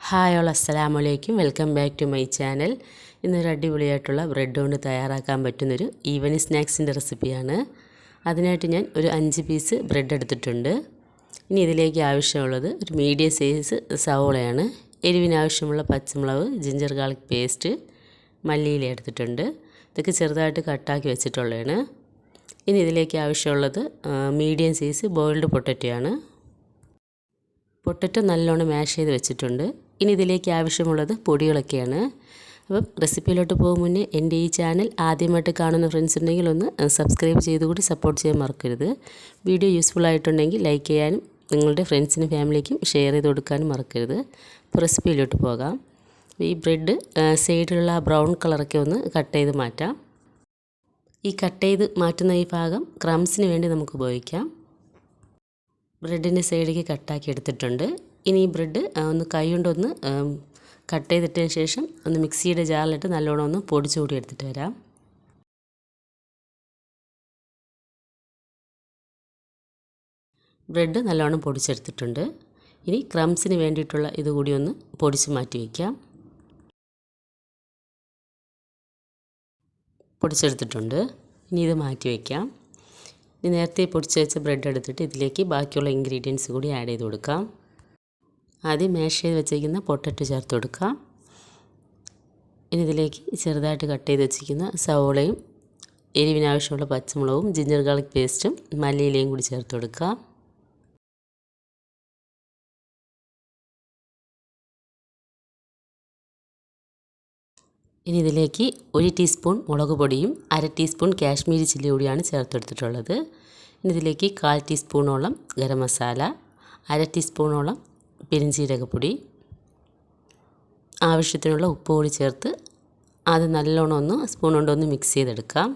Hi all അസ്സലാമു അലൈക്കും. Welcome back to my channel. ഇന്നൊരു അടിപൊളിയായിട്ടുള്ള ബ്രെഡ് കൊണ്ട് തയ്യാറാക്കാൻ പറ്റുന്നൊരു ഈവനിങ് സ്നാക്സിൻ്റെ റെസിപ്പിയാണ്. അതിനായിട്ട് ഞാൻ ഒരു 5 പീസ് ബ്രെഡ് എടുത്തിട്ടുണ്ട്. ഇനി ഇതിലേക്ക് ആവശ്യമുള്ളത് ഒരു മീഡിയം സൈസ് സവോളയാണ്. എരിവിനാവശ്യമുള്ള പച്ചമുളക്, ജിഞ്ചർ ഗാർലിക് പേസ്റ്റ്, മല്ലിയില എടുത്തിട്ടുണ്ട്. ഇതൊക്കെ ചെറുതായിട്ട് കട്ടാക്കി വെച്ചിട്ടുള്ളതാണ്. ഇനി ഇതിലേക്ക് ആവശ്യമുള്ളത് മീഡിയം സൈസ് ബോയിൽഡ് പൊട്ടറ്റോയാണ്. പൊട്ടറ്റോ നല്ലോണം മാഷ് ചെയ്ത് വെച്ചിട്ടുണ്ട്. ഇനി ഇതിലേക്ക് ആവശ്യമുള്ളത് പൊടികളൊക്കെയാണ്. അപ്പം റെസിപ്പിയിലോട്ട് പോകും മുന്നേ എൻ്റെ ഈ ചാനൽ ആദ്യമായിട്ട് കാണുന്ന ഫ്രണ്ട്സ് ഉണ്ടെങ്കിൽ ഒന്ന് സബ്സ്ക്രൈബ് ചെയ്തുകൂടി സപ്പോർട്ട് ചെയ്യാൻ മറക്കരുത്. വീഡിയോ യൂസ്ഫുൾ ആയിട്ടുണ്ടെങ്കിൽ ലൈക്ക് ചെയ്യാനും നിങ്ങളുടെ ഫ്രണ്ട്സിനും ഫാമിലിക്കും ഷെയർ ചെയ്ത് കൊടുക്കാനും മറക്കരുത്. അപ്പോൾ റെസിപ്പിയിലോട്ട് പോകാം. ഈ ബ്രെഡ് സൈഡിലുള്ള ബ്രൗൺ കളറൊക്കെ ഒന്ന് കട്ട് ചെയ്ത് മാറ്റാം. ഈ കട്ട് ചെയ്ത് മാറ്റുന്ന ഈ ഭാഗം ക്രംസിന് വേണ്ടി നമുക്ക് ഉപയോഗിക്കാം. ബ്രെഡിൻ്റെ സൈഡിലേക്ക് കട്ടാക്കി എടുത്തിട്ടുണ്ട്. ഇനി ഈ ബ്രെഡ് ഒന്ന് കൈ കൊണ്ടൊന്ന് കട്ട് ചെയ്തിട്ടതിന് ശേഷം ഒന്ന് മിക്സിയുടെ ജാറിലിട്ട് നല്ലോണം ഒന്ന് പൊടിച്ചു കൂടി എടുത്തിട്ട് വരാം. ബ്രെഡ് നല്ലോണം പൊടിച്ചെടുത്തിട്ടുണ്ട്. ഇനി ക്രംസിന് വേണ്ടിയിട്ടുള്ള ഇതുകൂടി ഒന്ന് പൊടിച്ച് മാറ്റി വയ്ക്കാം. പൊടിച്ചെടുത്തിട്ടുണ്ട്. ഇനി ഇത് മാറ്റി വയ്ക്കാം. ഇനി നേരത്തെ പൊടിച്ച് വെച്ച ബ്രെഡ് എടുത്തിട്ട് ഇതിലേക്ക് ബാക്കിയുള്ള ഇൻഗ്രീഡിയൻസ് കൂടി ആഡ് ചെയ്ത് കൊടുക്കാം. ആദ്യം മാഷ് ചെയ്ത് വെച്ചിരിക്കുന്ന പൊട്ടറ്റോ ചേർത്ത് കൊടുക്കാം. ഇനി ഇതിലേക്ക് ചെറുതായിട്ട് കട്ട് ചെയ്ത് വെച്ചിരിക്കുന്ന സവോളയും എരിവിനാവശ്യമുള്ള പച്ചമുളകും ജിഞ്ചർ ഗാർലിക് പേസ്റ്റും മല്ലിയിലയും കൂടി ചേർത്ത് കൊടുക്കാം. ഇനി ഇതിലേക്ക് 1 ടീസ്പൂൺ മുളക് പൊടിയും 1/2 ടീസ്പൂൺ കാശ്മീരി ചില്ലി കൂടിയാണ് ചേർത്തെടുത്തിട്ടുള്ളത്. ഇനി ഇതിലേക്ക് 1/4 ടീസ്പൂണോളം ഗരം മസാല, 1/2 ടീസ്പൂണോളം പെരിഞ്ജീരകപ്പൊടി, ആവശ്യത്തിനുള്ള ഉപ്പ് കൂടി ചേർത്ത് അത് നല്ലോണം ഒന്ന് സ്പൂൺ കൊണ്ടൊന്ന് മിക്സ് ചെയ്തെടുക്കാം.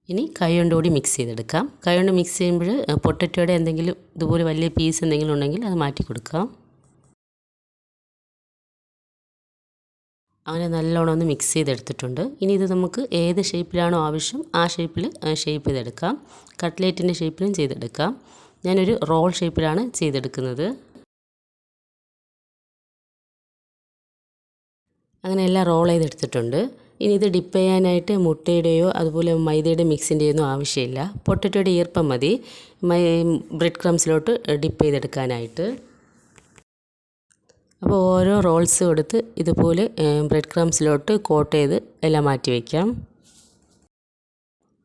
ഇനി കൈ കൊണ്ടുകൂടി മിക്സ് ചെയ്തെടുക്കാം. കൈ കൊണ്ട് മിക്സ് ചെയ്യുമ്പോൾ പൊട്ടറ്റോയുടെ എന്തെങ്കിലും ഇതുപോലെ വലിയ പീസ് എന്തെങ്കിലും ഉണ്ടെങ്കിൽ അത് മാറ്റി കൊടുക്കാം. അങ്ങനെ നല്ലോണം ഒന്ന് മിക്സ് ചെയ്തെടുത്തിട്ടുണ്ട്. ഇനി ഇത് നമുക്ക് ഏത് ഷേപ്പിലാണോ ആവശ്യം ആ ഷേപ്പിൽ ഷേപ്പ് ചെയ്തെടുക്കാം. കട്ട്ലേറ്റിൻ്റെ ഷേപ്പിലും ചെയ്തെടുക്കാം. ഞാനൊരു റോൾ ഷേപ്പിലാണ് ചെയ്തെടുക്കുന്നത്. അങ്ങനെ എല്ലാം റോൾ ചെയ്തെടുത്തിട്ടുണ്ട്. ഇനി ഇത് ഡിപ്പ് ചെയ്യാനായിട്ട് മുട്ടയുടെയോ അതുപോലെ മൈദയുടെ മിക്സിൻ്റെയോ ഒന്നും ആവശ്യമില്ല. പൊട്ടറ്റോയുടെ ഈർപ്പം മതി ബ്രെഡ് ക്രംസിലോട്ട് ഡിപ്പ് ചെയ്തെടുക്കാനായിട്ട്. അപ്പോൾ ഓരോ റോൾസ് എടുത്ത് ഇതുപോലെ ബ്രെഡ് ക്രംസിലോട്ട് കോട്ട് ചെയ്ത് എല്ലാം മാറ്റി വയ്ക്കാം.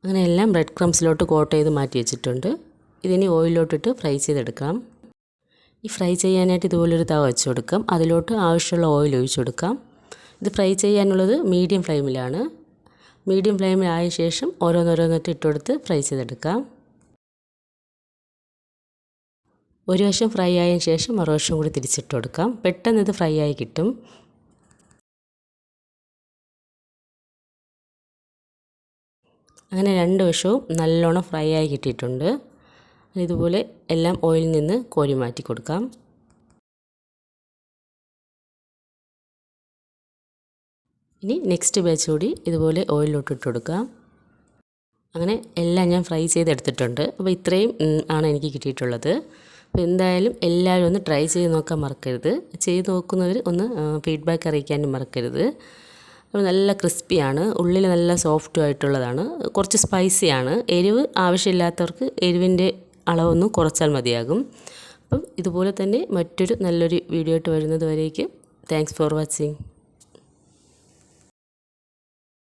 അങ്ങനെ എല്ലാം ബ്രെഡ് ക്രംസിലോട്ട് കോട്ട് ചെയ്ത് മാറ്റി വെച്ചിട്ടുണ്ട്. ഇതിനി ഓയിലോട്ടിട്ട് ഫ്രൈ ചെയ്തെടുക്കാം. ഈ ഫ്രൈ ചെയ്യാനായിട്ട് ഇതുപോലൊരു തവ വെച്ച് കൊടുക്കാം. അതിലോട്ട് ആവശ്യമുള്ള ഓയിൽ ഒഴിച്ചു കൊടുക്കാം. ഇത് ഫ്രൈ ചെയ്യാനുള്ളത് മീഡിയം ഫ്ലെയിമിലാണ്. മീഡിയം ഫ്ലെയിമിലായ ശേഷം ഓരോന്നോരോന്നിട്ട് ഇട്ടുകൊടുത്ത് ഫ്രൈ ചെയ്തെടുക്കാം. ഒരു വശം ഫ്രൈ ആയതിനു ശേഷം മറുവശം കൂടി തിരിച്ചിട്ട് കൊടുക്കാം. പെട്ടെന്ന് ഇത് ഫ്രൈ ആയി കിട്ടും. അങ്ങനെ 2 വശവും നല്ലോണം ഫ്രൈ ആയി കിട്ടിയിട്ടുണ്ട്. ഇതുപോലെ എല്ലാം ഓയിലിൽ നിന്ന് കോരി മാറ്റി കൊടുക്കാം. ഇനി നെക്സ്റ്റ് ബാച്ച് കൂടി ഇതുപോലെ ഓയിലിലോട്ട് ഇട്ട് കൊടുക്കാം. അങ്ങനെ എല്ലാം ഞാൻ ഫ്രൈ ചെയ്തെടുത്തിട്ടുണ്ട്. അപ്പോൾ ഇത്രയും ആണ് എനിക്ക് കിട്ടിയിട്ടുള്ളത്. അപ്പോൾ എന്തായാലും എല്ലാവരും ഒന്ന് ട്രൈ ചെയ്ത് നോക്കാൻ മറക്കരുത്. ചെയ്ത് നോക്കുന്നവർ ഒന്ന് ഫീഡ്ബാക്ക് അറിയിക്കാനും മറക്കരുത്. അപ്പോൾ നല്ല ക്രിസ്പിയാണ്, ഉള്ളിൽ നല്ല സോഫ്റ്റും ആയിട്ടുള്ളതാണ്. കുറച്ച് സ്പൈസിയാണ്. എരിവ് ആവശ്യമില്ലാത്തവർക്ക് എരിവിൻ്റെ അളവൊന്ന് കുറച്ചാൽ മതിയാകും. അപ്പം ഇതുപോലെ തന്നെ മറ്റൊരു നല്ലൊരു വീഡിയോ ആയിട്ട് വരുന്നത് വരേക്കും താങ്ക്സ് ഫോർ വാച്ചിങ്.